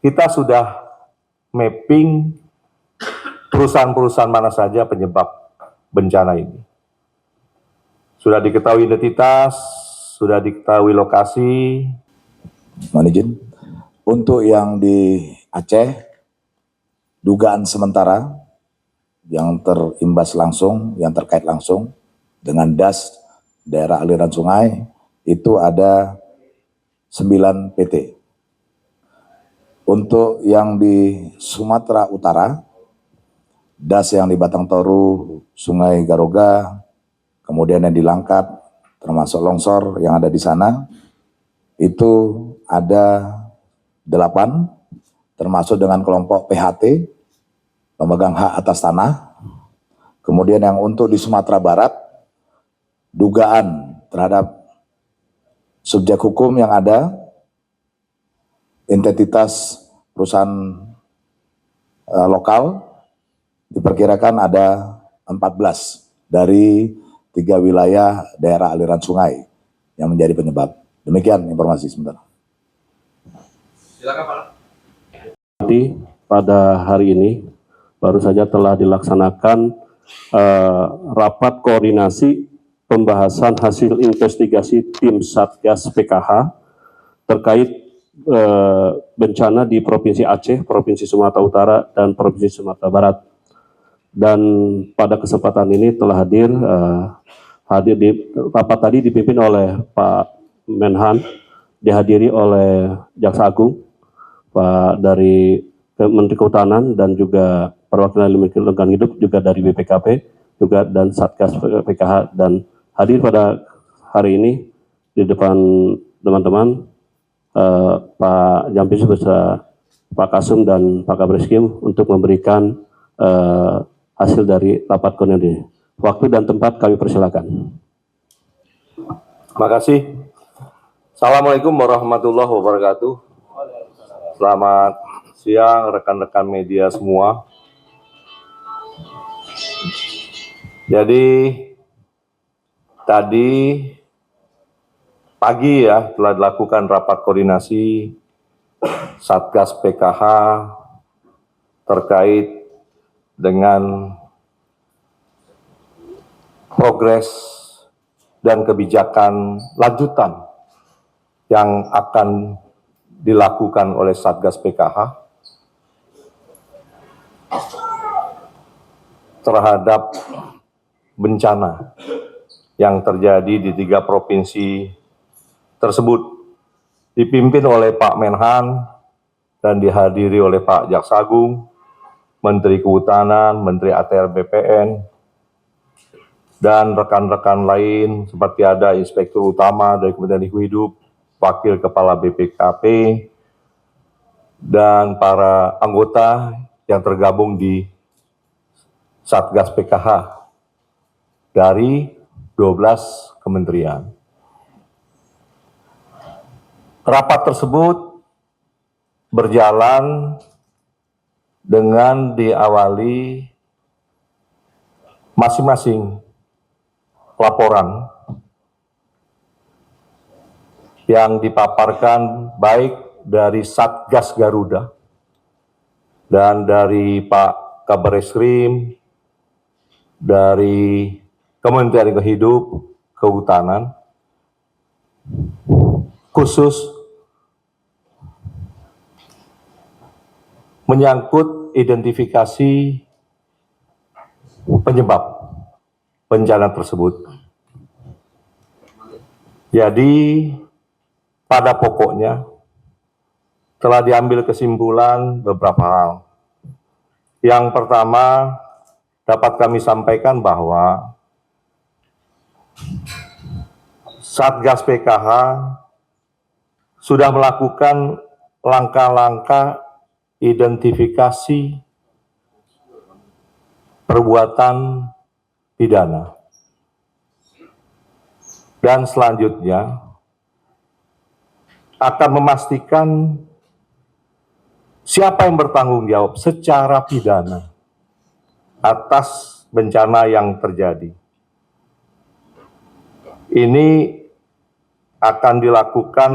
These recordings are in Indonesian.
kita sudah mapping perusahaan-perusahaan mana saja penyebab bencana ini. Sudah diketahui identitas, sudah diketahui lokasi. Mohon izin, untuk yang di Aceh, dugaan sementara yang terimbas langsung, yang terkait langsung dengan das daerah aliran sungai, itu ada 9 PT. Untuk yang di Sumatera Utara, das yang di Batang Toru, Sungai Garoga, kemudian yang di Langkat, termasuk longsor yang ada di sana, itu ada 8, termasuk dengan kelompok PHT, pemegang hak atas tanah. Kemudian yang untuk di Sumatera Barat, dugaan terhadap subjek hukum yang ada, identitas perusahaan lokal, diperkirakan ada 14 dari 3 wilayah daerah aliran sungai yang menjadi penyebab. Demikian informasi sebentar. Silakan Pak. Pada hari ini baru saja telah dilaksanakan rapat koordinasi pembahasan hasil investigasi tim Satgas PKH terkait bencana di Provinsi Aceh, Provinsi Sumatera Utara, dan Provinsi Sumatera Barat. Dan pada kesempatan ini telah hadir di rapat tadi dipimpin oleh Pak Menhan, dihadiri oleh Jaksa Agung, Pak dari Menteri Kehutanan, dan juga perwakilan lingkungan hidup juga dari BPKP juga, dan Satgas PKH. Dan hadir pada hari ini di depan teman-teman Pak Jampis beserta Pak Kasum dan Pak Kabreskim untuk memberikan hasil dari rapat koordinasi. Waktu dan tempat kami persilakan. Terima kasih. Assalamualaikum warahmatullahi wabarakatuh. Selamat siang rekan-rekan media semua. Jadi tadi pagi ya telah dilakukan rapat koordinasi Satgas PKH terkait dengan progres dan kebijakan lanjutan yang akan dilakukan oleh Satgas PKH terhadap bencana yang terjadi di 3 provinsi tersebut, dipimpin oleh Pak Menhan dan dihadiri oleh Pak Jaksa Agung, Menteri Kehutanan, Menteri ATR BPN, dan rekan-rekan lain seperti ada Inspektur Utama dari Kementerian Lingkungan Hidup, Wakil Kepala BPKP, dan para anggota yang tergabung di Satgas PKH dari 12 kementerian. Rapat tersebut berjalan dengan diawali masing-masing laporan yang dipaparkan baik dari Satgas Garuda dan dari Pak Kabareskrim, dari Kementerian Lingkungan Hidup, Kehutanan, khusus menyangkut identifikasi penyebab bencana tersebut. Jadi pada pokoknya telah diambil kesimpulan beberapa hal. Yang pertama, dapat kami sampaikan bahwa Satgas PKH sudah melakukan langkah-langkah identifikasi perbuatan pidana. Dan selanjutnya akan memastikan siapa yang bertanggung jawab secara pidana atas bencana yang terjadi. Ini akan dilakukan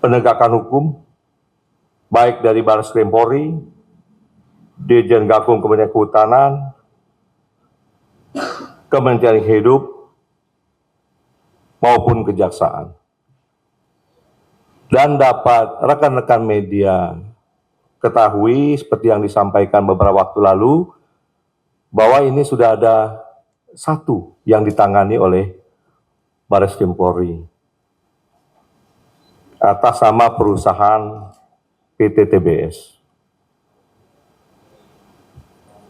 penegakan hukum, baik dari Baris Krim Polri, Dirjen Gakum Kementerian Kehutanan, Kementerian Hidup, maupun Kejaksaan. Dan dapat rekan-rekan media ketahui, seperti yang disampaikan beberapa waktu lalu, bahwa ini sudah ada satu yang ditangani oleh Baris Krim Polri atas nama perusahaan PT TBS.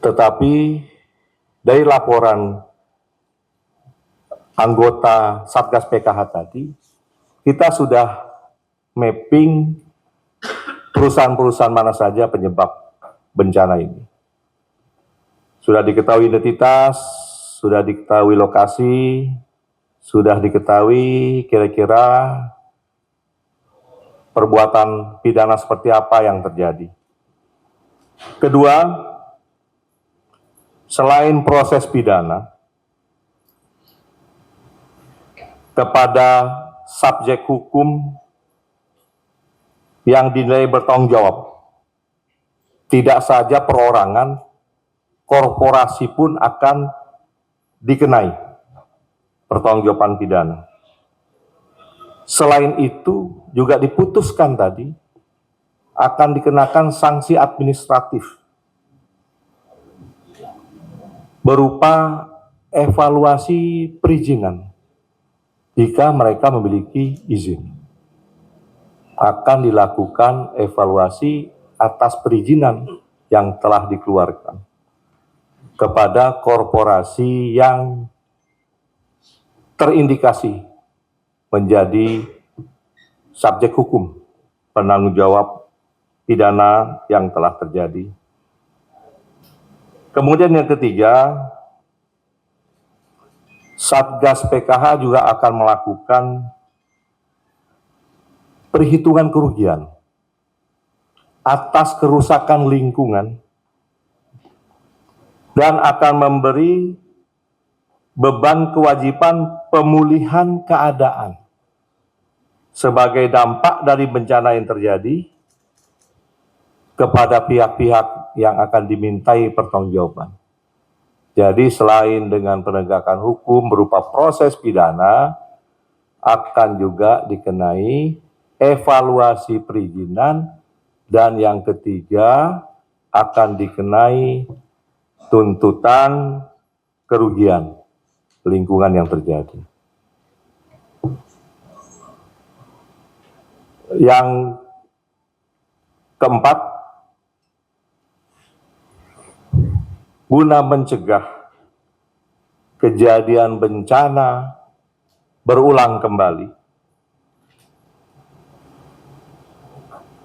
Tetapi dari laporan anggota Satgas PKH tadi, kita sudah mapping perusahaan-perusahaan mana saja penyebab bencana ini. Sudah diketahui identitas, sudah diketahui lokasi, sudah diketahui kira-kira perbuatan pidana seperti apa yang terjadi. Kedua, selain proses pidana, kepada subjek hukum yang dinilai bertanggung jawab, tidak saja perorangan, korporasi pun akan dikenai pertanggungjawaban pidana. Selain itu, juga diputuskan tadi akan dikenakan sanksi administratif berupa evaluasi perizinan jika mereka memiliki izin. Akan dilakukan evaluasi atas perizinan yang telah dikeluarkan kepada korporasi yang terindikasi menjadi subjek hukum penanggung jawab pidana yang telah terjadi. Kemudian yang ketiga, Satgas PKH juga akan melakukan perhitungan kerugian atas kerusakan lingkungan dan akan memberi beban kewajiban pemulihan keadaan sebagai dampak dari bencana yang terjadi kepada pihak-pihak yang akan dimintai pertanggungjawaban. Jadi selain dengan penegakan hukum berupa proses pidana, akan juga dikenai evaluasi perizinan, dan yang ketiga akan dikenai tuntutan kerugian lingkungan yang terjadi. Yang keempat, guna mencegah kejadian bencana berulang kembali,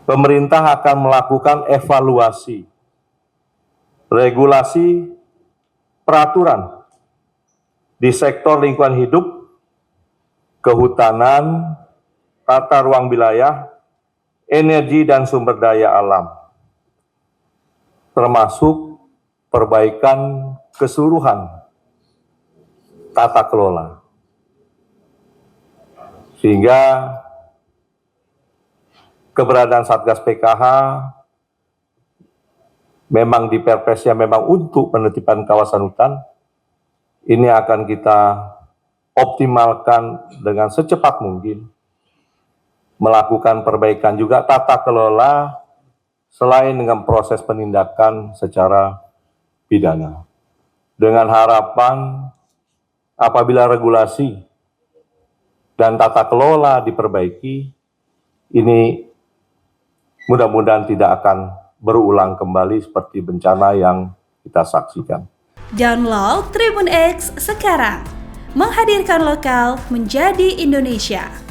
pemerintah akan melakukan evaluasi regulasi peraturan di sektor lingkungan hidup, kehutanan, tata ruang wilayah, energi dan sumber daya alam, termasuk perbaikan keseluruhan tata kelola. Sehingga keberadaan Satgas PKH memang di Perpresnya memang untuk penertiban kawasan hutan, ini akan kita optimalkan dengan secepat mungkin, melakukan perbaikan juga tata kelola selain dengan proses penindakan secara pidana. Dengan harapan apabila regulasi dan tata kelola diperbaiki, ini mudah-mudahan tidak akan berulang kembali seperti bencana yang kita saksikan. Download Tribun X sekarang, menghadirkan lokal menjadi Indonesia.